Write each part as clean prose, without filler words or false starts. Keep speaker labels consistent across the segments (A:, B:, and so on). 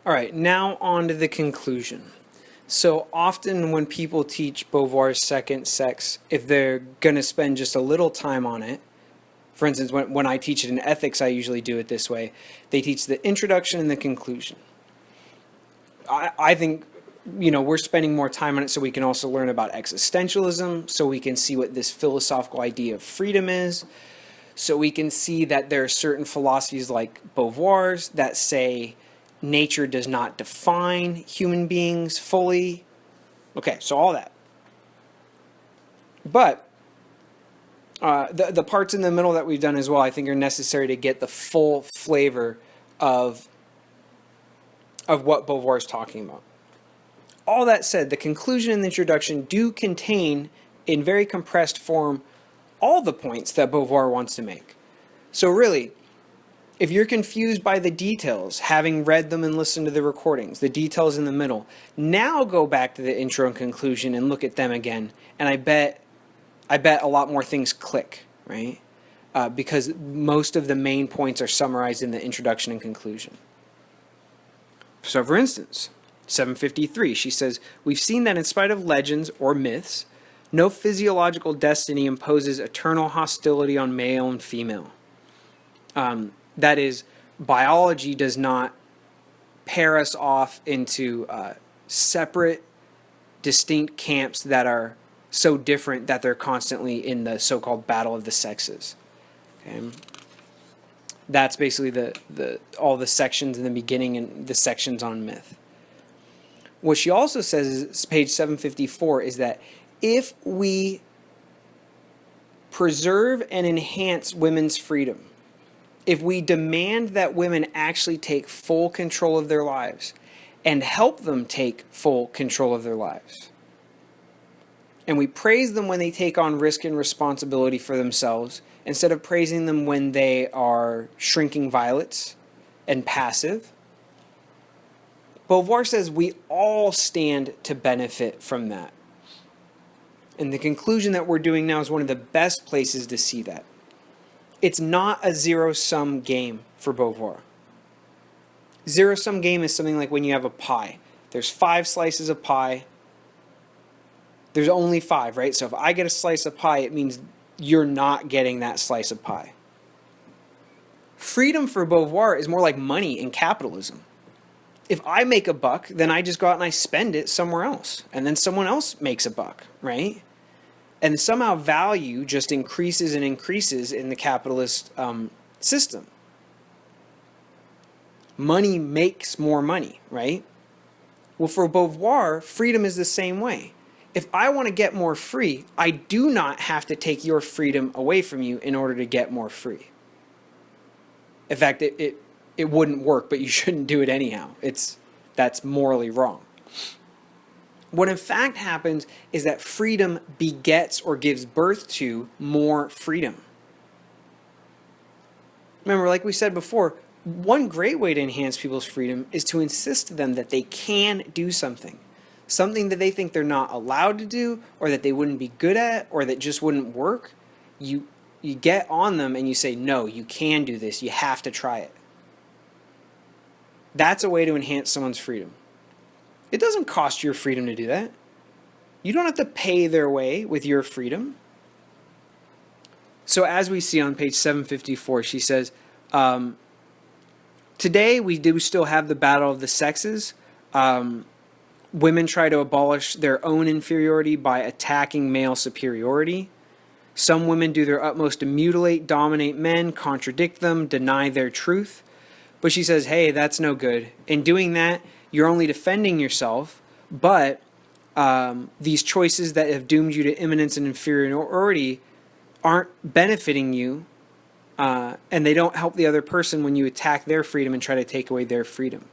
A: All right, now on to the conclusion. So often when people teach Beauvoir's second sex, if they're going to spend just a little time on it, for instance, when I teach it in ethics, I usually do it this way. They teach the introduction and the conclusion. I think, we're spending more time on it so we can also learn about existentialism, so we can see what this philosophical idea of freedom is, so we can see that there are certain philosophies like Beauvoir's that say nature does not define human beings fully. Okay, so all that. But the parts in the middle that we've done as well, I think, are necessary to get the full flavor of what Beauvoir is talking about. All that said, the conclusion and the introduction do contain, in very compressed form, all the points that Beauvoir wants to make. So really, if you're confused by the details, having read them and listened to the recordings, the details in the middle, now go back to the intro and conclusion and look at them again, and I bet a lot more things click, right? Because most of the main points are summarized in the introduction and conclusion. So for instance, 753, she says, we've seen that in spite of legends or myths, no physiological destiny imposes eternal hostility on male and female. That is, biology does not pair us off into separate, distinct camps that are so different that they're constantly in the so-called battle of the sexes. Okay? That's basically the all the sections in the beginning and the sections on myth. What she also says is page 754 is that if we preserve and enhance women's freedom, if we demand that women actually take full control of their lives and help them take full control of their lives, and we praise them when they take on risk and responsibility for themselves, instead of praising them when they are shrinking violets and passive, Beauvoir says we all stand to benefit from that. And the conclusion that we're doing now is one of the best places to see that. It's not a zero-sum game for Beauvoir. Zero-sum game is something like when you have a pie. There's 5 slices of pie. There's only 5, right? So if I get a slice of pie, it means you're not getting that slice of pie. Freedom for Beauvoir is more like money in capitalism. If I make a buck, then I just go out and I spend it somewhere else. And then someone else makes a buck, right? And somehow value just increases and increases in the capitalist system. Money makes more money, right? Well, for Beauvoir, freedom is the same way. If I want to get more free, I do not have to take your freedom away from you in order to get more free. In fact, it wouldn't work, but you shouldn't do it anyhow. That's morally wrong. What in fact happens is that freedom begets or gives birth to more freedom. Remember, like we said before, one great way to enhance people's freedom is to insist to them that they can do something that they think they're not allowed to do, or that they wouldn't be good at, or that just wouldn't work. You get on them and you say, no, you can do this. You have to try it. That's a way to enhance someone's freedom. It doesn't cost your freedom to do that. You don't have to pay their way with your freedom. So as we see on page 754, she says, today we do still have the battle of the sexes. Women try to abolish their own inferiority by attacking male superiority. Some women do their utmost to mutilate, dominate men, contradict them, deny their truth. But she says, hey, that's no good. In doing that, you're only defending yourself, but these choices that have doomed you to imminence and inferiority aren't benefiting you, and they don't help the other person when you attack their freedom and try to take away their freedom.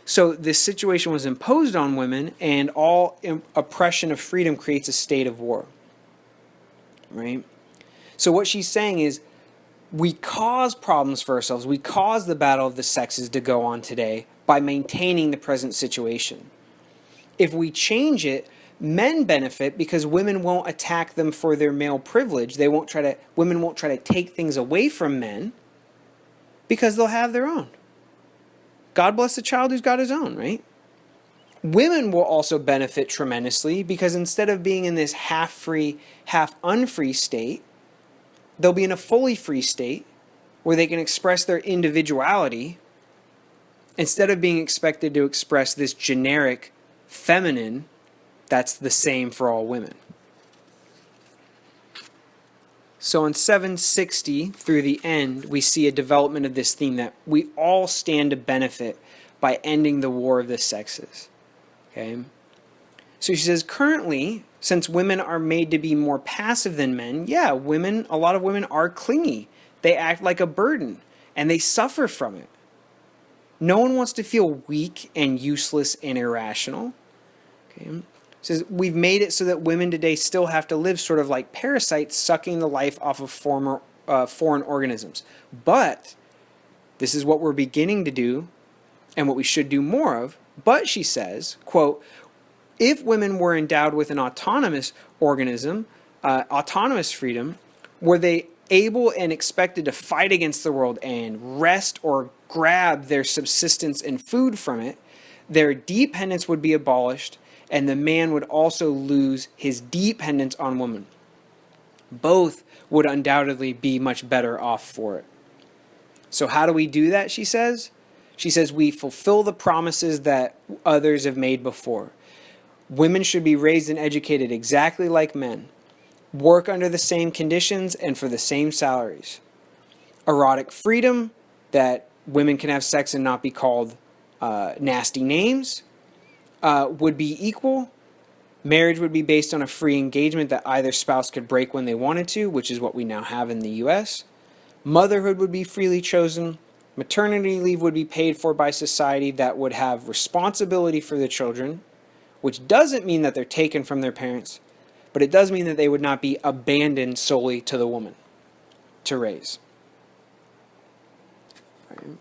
A: So this situation was imposed on women, and all oppression of freedom creates a state of war. Right? So what she's saying is, we cause problems for ourselves. We cause the battle of the sexes to go on today by maintaining the present situation. If we change it, men benefit because women won't attack them for their male privilege. Women won't try to take things away from men because they'll have their own. God bless the child who's got his own, right? Women will also benefit tremendously because instead of being in this half free, half unfree state, they'll be in a fully free state where they can express their individuality instead of being expected to express this generic feminine that's the same for all women. So in 760 through the end, we see a development of this theme that we all stand to benefit by ending the war of the sexes. Okay? So she says, currently, since women are made to be more passive than men, yeah, a lot of women are clingy. They act like a burden, and they suffer from it. No one wants to feel weak and useless and irrational. Okay? Says we've made it so that women today still have to live sort of like parasites sucking the life off of foreign organisms. But this is what we're beginning to do and what we should do more of. But she says, quote, if women were endowed with an autonomous organism, autonomous freedom, were they able and expected to fight against the world and wrest or grab their subsistence and food from it, their dependence would be abolished, and the man would also lose his dependence on woman. Both would undoubtedly be much better off for it. So how do we do that, she says? She says we fulfill the promises that others have made before. Women should be raised and educated exactly like men, work under the same conditions and for the same salaries. Erotic freedom, that women can have sex and not be called nasty names, would be equal. Marriage would be based on a free engagement that either spouse could break when they wanted to, which is what we now have in the U.S. Motherhood would be freely chosen. Maternity leave would be paid for by society that would have responsibility for the children, which doesn't mean that they're taken from their parents, but it does mean that they would not be abandoned solely to the woman to raise. Right.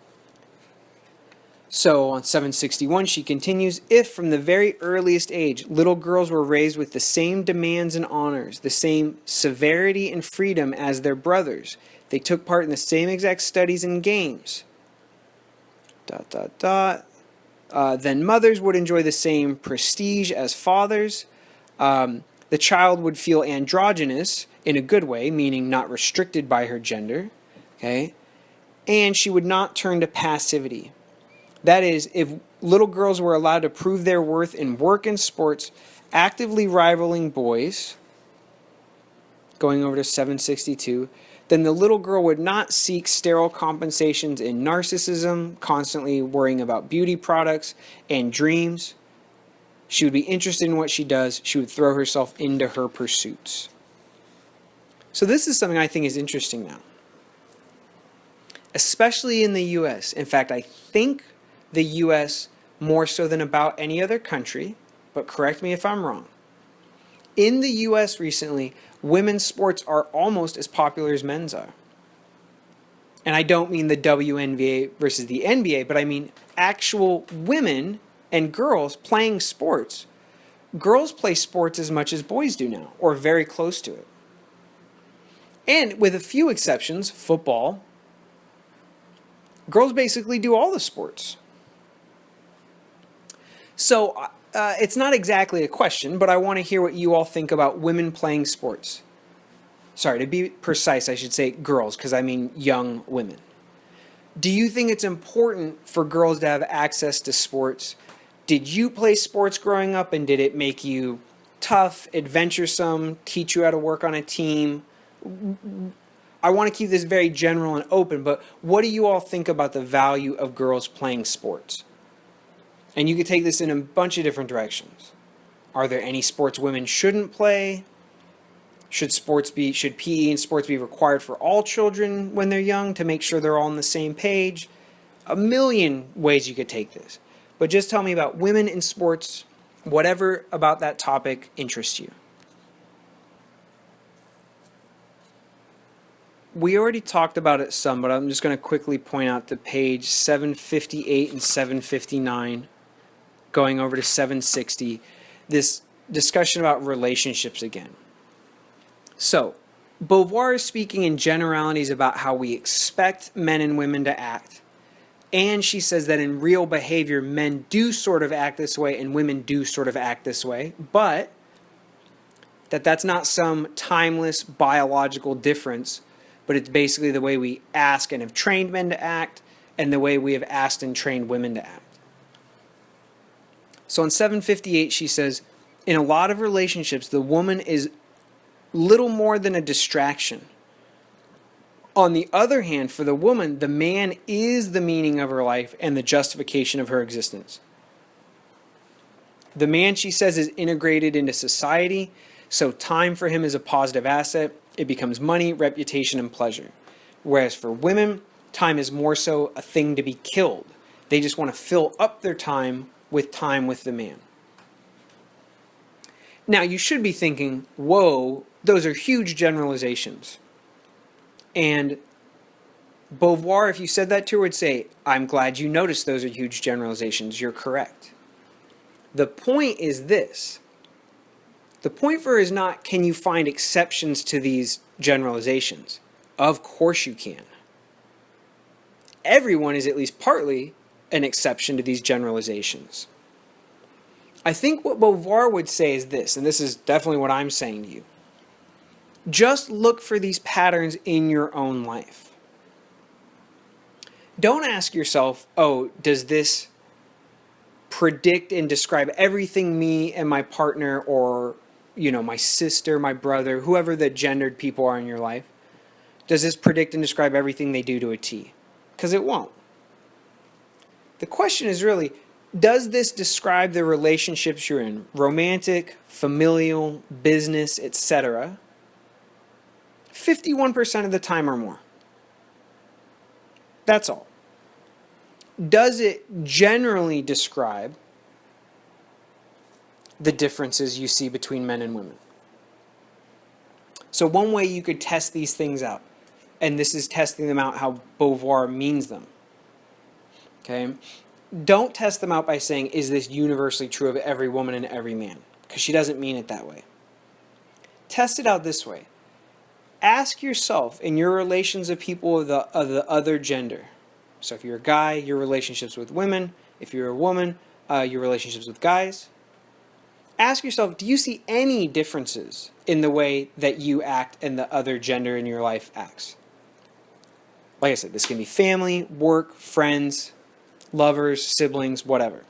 A: So on 761, she continues, if from the very earliest age, little girls were raised with the same demands and honors, the same severity and freedom as their brothers, they took part in the same exact studies and games, then mothers would enjoy the same prestige as fathers. The child would feel androgynous in a good way, meaning not restricted by her gender, okay? And she would not turn to passivity. That is, if little girls were allowed to prove their worth in work and sports, actively rivaling boys, going over to 762, then the little girl would not seek sterile compensations in narcissism, constantly worrying about beauty products and dreams. She would be interested in what she does. She would throw herself into her pursuits. So this is something I think is interesting now, especially in the U.S. In fact, I think the U.S. more so than about any other country, but correct me if I'm wrong. In the U.S. recently, women's sports are almost as popular as men's are. And I don't mean the WNBA versus the NBA, but I mean actual women and girls playing sports. Girls play sports as much as boys do now, or very close to it. And with a few exceptions, football, girls basically do all the sports. So it's not exactly a question, but I want to hear what you all think about women playing sports. Sorry, to be precise, I should say girls, because I mean young women. Do you think it's important for girls to have access to sports? Did you play sports growing up, and did it make you tough, adventuresome, teach you how to work on a team? I want to keep this very general and open, but what do you all think about the value of girls playing sports? And you could take this in a bunch of different directions. Are there any sports women shouldn't play? Should PE and sports be required for all children when they're young to make sure they're all on the same page? A million ways you could take this. But just tell me about women in sports, whatever about that topic interests you. We already talked about it some, but I'm just going to quickly point out to page 758 and 759, going over to 760, this discussion about relationships again. So, Beauvoir is speaking in generalities about how we expect men and women to act, And she says that in real behavior, men do sort of act this way and women do sort of act this way, but that's not some timeless biological difference, but it's basically the way we ask and have trained men to act and the way we have asked and trained women to act. So in 758, she says, in a lot of relationships, the woman is little more than a distraction. On the other hand, for the woman, the man is the meaning of her life and the justification of her existence. The man, she says, is integrated into society, so time for him is a positive asset. It becomes money, reputation, and pleasure. Whereas for women, time is more so a thing to be killed. They just want to fill up their time with the man. Now, you should be thinking, whoa, those are huge generalizations. And Beauvoir, if you said that to her, would say, I'm glad you noticed those are huge generalizations. You're correct. The point is this. The point for her is not, can you find exceptions to these generalizations? Of course you can. Everyone is at least partly an exception to these generalizations. I think what Beauvoir would say is this, and this is definitely what I'm saying to you. Just look for these patterns in your own life. Don't ask yourself, oh, does this predict and describe everything me and my partner or, my sister, my brother, whoever the gendered people are in your life, does this predict and describe everything they do to a T? Because it won't. The question is really, does this describe the relationships you're in? Romantic, familial, business, etc. 51% of the time or more. That's all. Does it generally describe the differences you see between men and women? So one way you could test these things out, and this is testing them out how Beauvoir means them. Okay? Don't test them out by saying, is this universally true of every woman and every man? Because she doesn't mean it that way. Test it out this way. Ask yourself in your relations of people of the other gender. So if you're a guy, your relationships with women. If you're a woman, your relationships with guys. Ask yourself, do you see any differences in the way that you act and the other gender in your life acts? Like I said, this can be family, work, friends, lovers, siblings, whatever.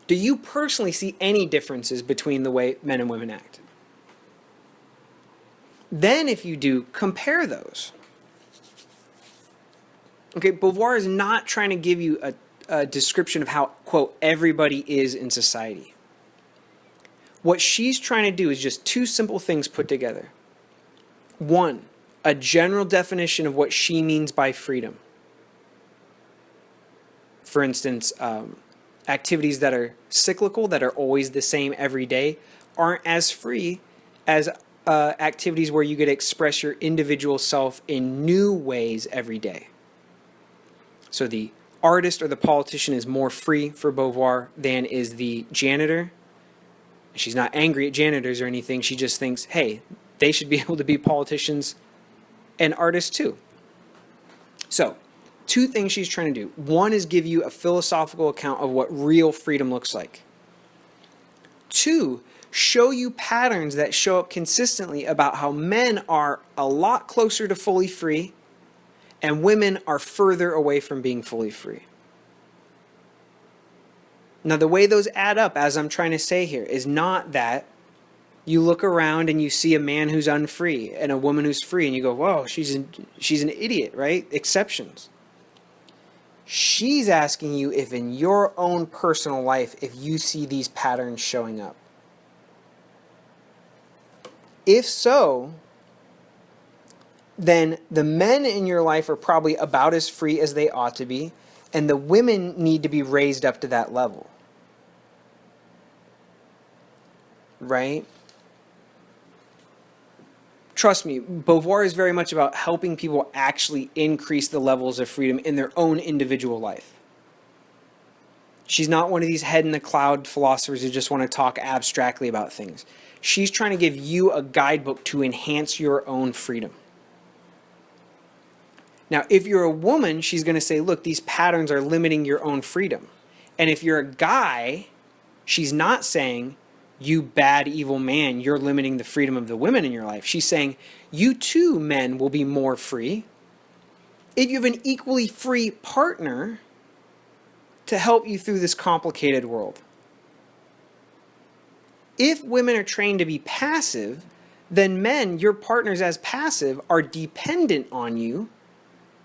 A: Do you personally see any differences between the way men and women act? Then, if you do, compare those. Okay, Beauvoir is not trying to give you a description of how, quote, everybody is in society. What she's trying to do is just two simple things put together. One, a general definition of what she means by freedom. For instance, activities that are cyclical, that are always the same every day, aren't as free as activities where you get to express your individual self in new ways every day. So the artist or the politician is more free for Beauvoir than is the janitor. She's not angry at janitors or anything. She just thinks, hey, they should be able to be politicians and artists too. So, two things she's trying to do. One is give you a philosophical account of what real freedom looks like. Two, show you patterns that show up consistently about how men are a lot closer to fully free and women are further away from being fully free. Now, the way those add up, as I'm trying to say here, is not that you look around and you see a man who's unfree and a woman who's free and you go, whoa, she's an idiot, right? Exceptions. She's asking you if in your own personal life, if you see these patterns showing up. If so, then the men in your life are probably about as free as they ought to be, and the women need to be raised up to that level. Right? Trust me, Beauvoir is very much about helping people actually increase the levels of freedom in their own individual life. She's not one of these head in the cloud philosophers who just want to talk abstractly about things. She's trying to give you a guidebook to enhance your own freedom. Now, if you're a woman, she's going to say, look, these patterns are limiting your own freedom. And if you're a guy, she's not saying, you bad, evil man, you're limiting the freedom of the women in your life. She's saying, you too, men, will be more free if you have an equally free partner to help you through this complicated world. If women are trained to be passive, then men, your partners as passive, are dependent on you.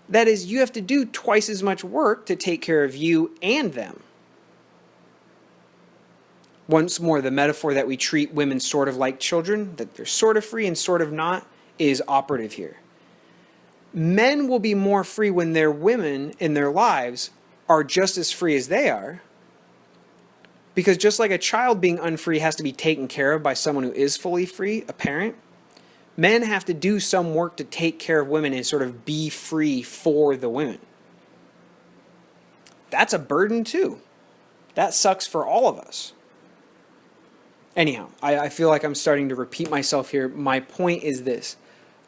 A: That is, you have to do twice as much work to take care of you and them. Once more, the metaphor that we treat women sort of like children, that they're sort of free and sort of not, is operative here. Men will be more free when their women in their lives are just as free as they are. Because just like a child being unfree has to be taken care of by someone who is fully free, a parent, men have to do some work to take care of women and sort of be free for the women. That's a burden too. That sucks for all of us. Anyhow, I feel like I'm starting to repeat myself here. My point is this.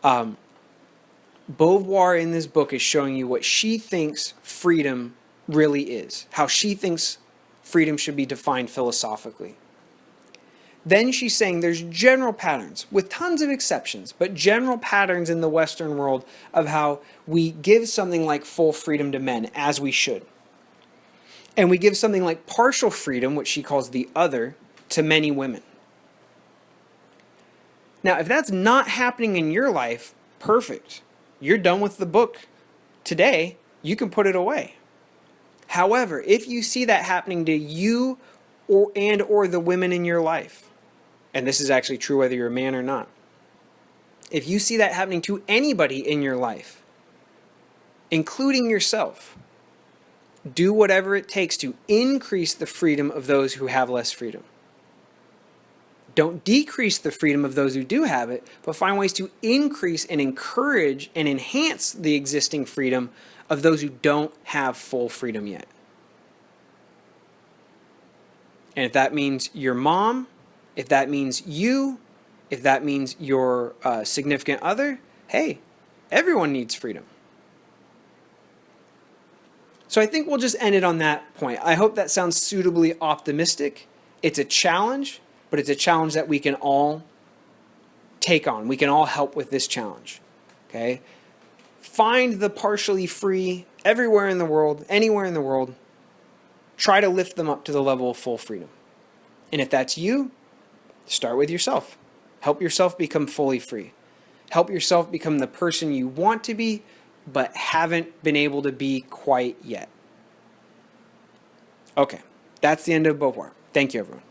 A: Beauvoir in this book is showing you what she thinks freedom really is, how she thinks freedom should be defined philosophically. Then she's saying there's general patterns, with tons of exceptions, but general patterns in the Western world of how we give something like full freedom to men, as we should. And we give something like partial freedom, which she calls the other, to many women. Now, if that's not happening in your life, perfect. You're done with the book today. You can put it away. However, if you see that happening to you or the women in your life, and this is actually true whether you're a man or not, if you see that happening to anybody in your life, including yourself, do whatever it takes to increase the freedom of those who have less freedom. Don't decrease the freedom of those who do have it, but find ways to increase and encourage and enhance the existing freedom of those who don't have full freedom yet. And if that means your mom, if that means you, if that means your significant other, hey, everyone needs freedom. So I think we'll just end it on that point. I hope that sounds suitably optimistic. It's a challenge, but it's a challenge that we can all take on. We can all help with this challenge. Okay? Find the partially free everywhere in the world, anywhere in the world. Try to lift them up to the level of full freedom. And if that's you, start with yourself. Help yourself become fully free. Help yourself become the person you want to be, but haven't been able to be quite yet. Okay, that's the end of Beauvoir. Thank you, everyone.